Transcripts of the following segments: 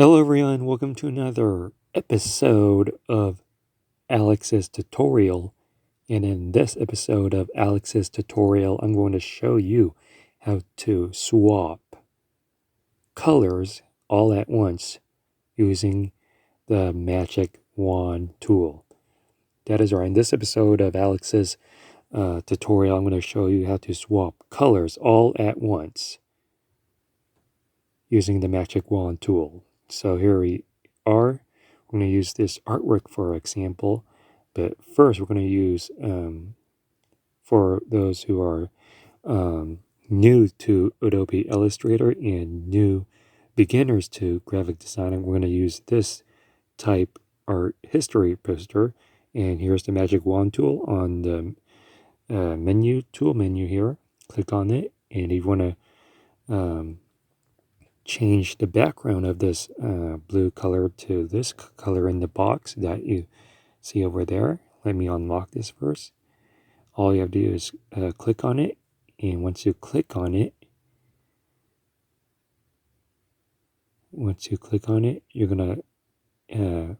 Hello everyone, welcome to another episode of Alex's tutorial. And in this episode of Alex's tutorial, I'm going to show you how to swap colors all at once using the magic wand tool. That is right. In this episode of Alex's tutorial, I'm going to show you how to swap colors all at once using the magic wand tool. So here we are. We're going to use this artwork for example, but first we're going to use, for those who are new to Adobe Illustrator and new beginners to graphic design, we're going to use this type art history poster. And here's the magic wand tool on the menu here. Click on it, and if you want to change the background of this blue color to this color in the box that you see over there. Let me unlock this first. All you have to do is click on it, and once you click on it, you're gonna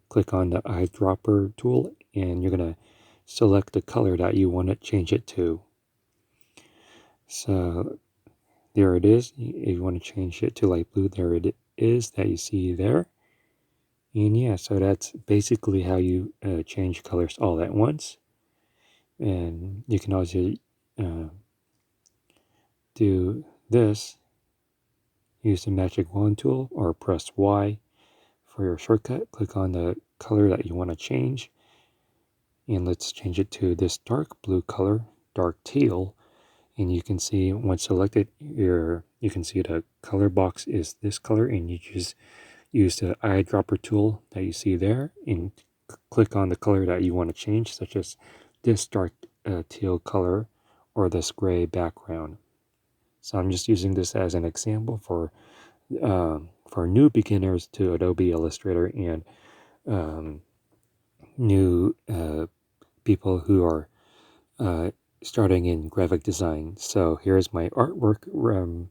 click on the eyedropper tool, and you're gonna select the color that you want to change it to. So there it is. If you want to change it to light blue, there it is that you see there. And yeah, so that's basically how you change colors all at once. And you can also do this, use the magic wand tool, or press Y for your shortcut. Click on the color that you want to change, and let's change it to this dark blue color, dark teal. And you can see once selected, you can see the color box is this color, and you just use the eyedropper tool that you see there and click on the color that you want to change, such as this dark teal color or this gray background. So I'm just using this as an example for new beginners to Adobe Illustrator and new people who are starting in graphic design. So here's my artwork.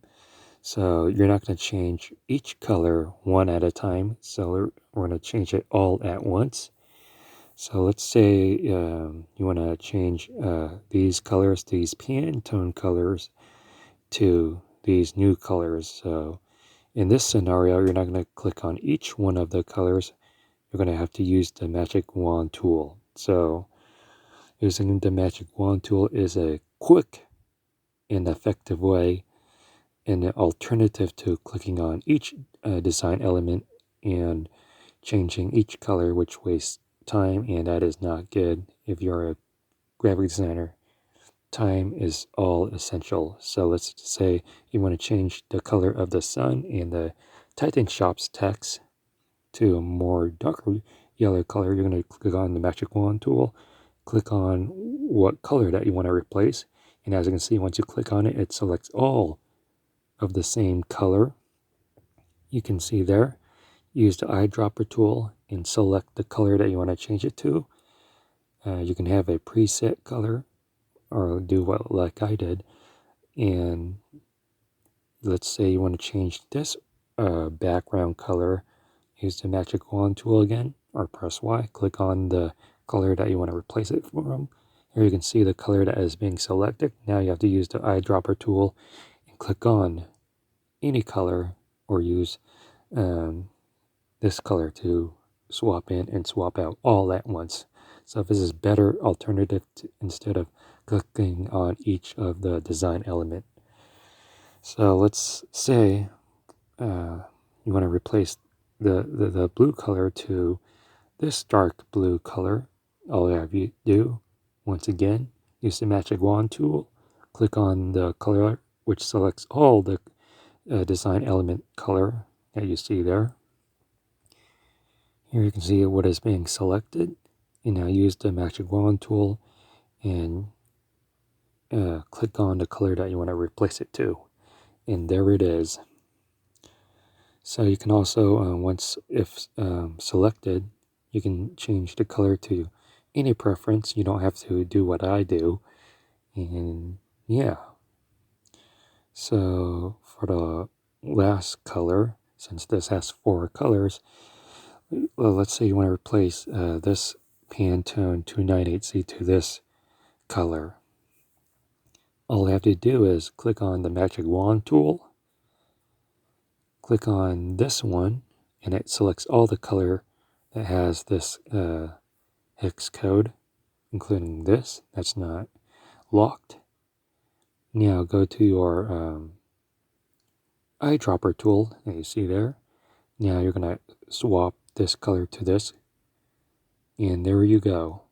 So you're not going to change each color one at a time. So we're going to change it all at once. So let's say you want to change these colors, these Pantone colors, to these new colors. So in this scenario, you're not going to click on each one of the colors. You're going to have to use the magic wand tool. So using the magic wand tool is a quick and effective way and an alternative to clicking on each design element and changing each color, which wastes time, and that is not good if you're a graphic designer. Time is all essential. So let's say you want to change the color of the sun and the Titan Shops text to a more darker yellow color. You're going to click on the magic wand tool, click on what color that you want to replace, and as you can see, once you click on it, it selects all of the same color. You can see there, use the eyedropper tool and select the color that you want to change it to. You can have a preset color or do what like I did. And let's say you want to change this background color. Use the magic wand tool again, or press Y. Click on the color that you want to replace it from. Here you can see the color that is being selected. Now you have to use the eyedropper tool and click on any color, or use this color to swap in and swap out all at once. So this is better alternative instead of clicking on each of the design element. So let's say you want to replace the blue color to this dark blue color. All you have to do, once again, use the magic wand tool, click on the color which selects all the design element color that you see there. Here you can see what is being selected, and now use the magic wand tool and click on the color that you want to replace it to, and there it is. So you can also, once if selected, you can change the color to any preference. You don't have to do what I do. And yeah, so for the last color, since this has 4 colors. Well, let's say you want to replace this Pantone 298C to this color. All I have to do is click on the magic wand tool, click on this one, and it selects all the color that has this hex code, including this that's not locked. Now go to your eyedropper tool that you see there. Now you're going to swap this color to this, and there you go.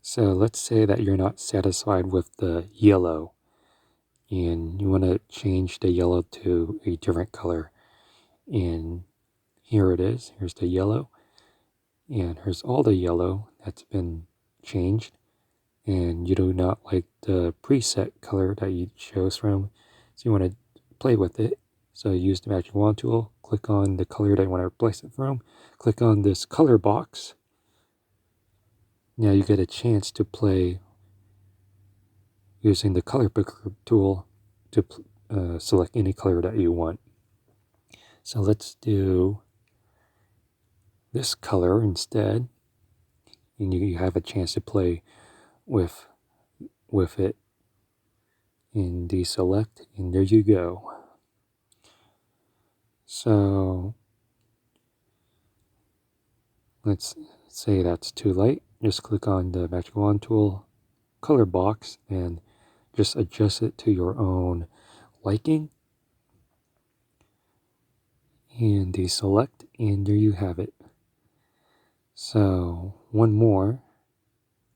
So let's say that you're not satisfied with the yellow and you want to change the yellow to a different color. And here it is. Here's the yellow. And here's all the yellow that's been changed. And you do not like the preset color that you chose from. So you want to play with it. So use the magic wand tool. Click on the color that you want to replace it from. Click on this color box. Now you get a chance to play using the color picker tool to select any color that you want. So let's do this color instead, and you have a chance to play with it and deselect, and there you go. So let's say that's too light. Just click on the magic wand tool, color box, and just adjust it to your own liking. And deselect, and there you have it. So one more.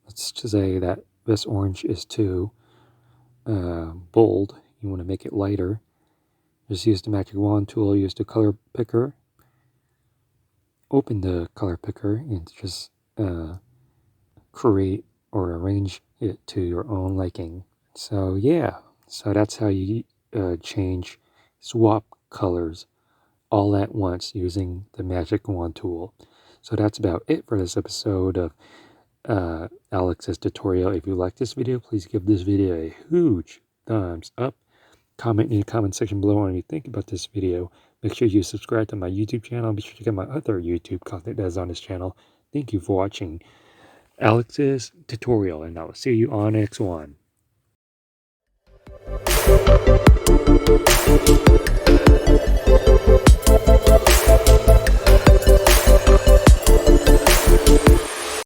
Let's just say that this orange is too bold. You want to make it lighter. Just use the magic wand tool, use the color picker. Open the color picker and just create or arrange it to your own liking. So yeah, so that's how you swap colors all at once using the magic wand tool. So that's about it for this episode of Alex's tutorial. If you like this video, please give this video a huge thumbs up. Comment in the comment section below what you think about this video. Make sure you subscribe to my YouTube channel. Be sure to check out my other YouTube content that is on this channel. Thank you for watching Alex's tutorial, and I will see you on the next one.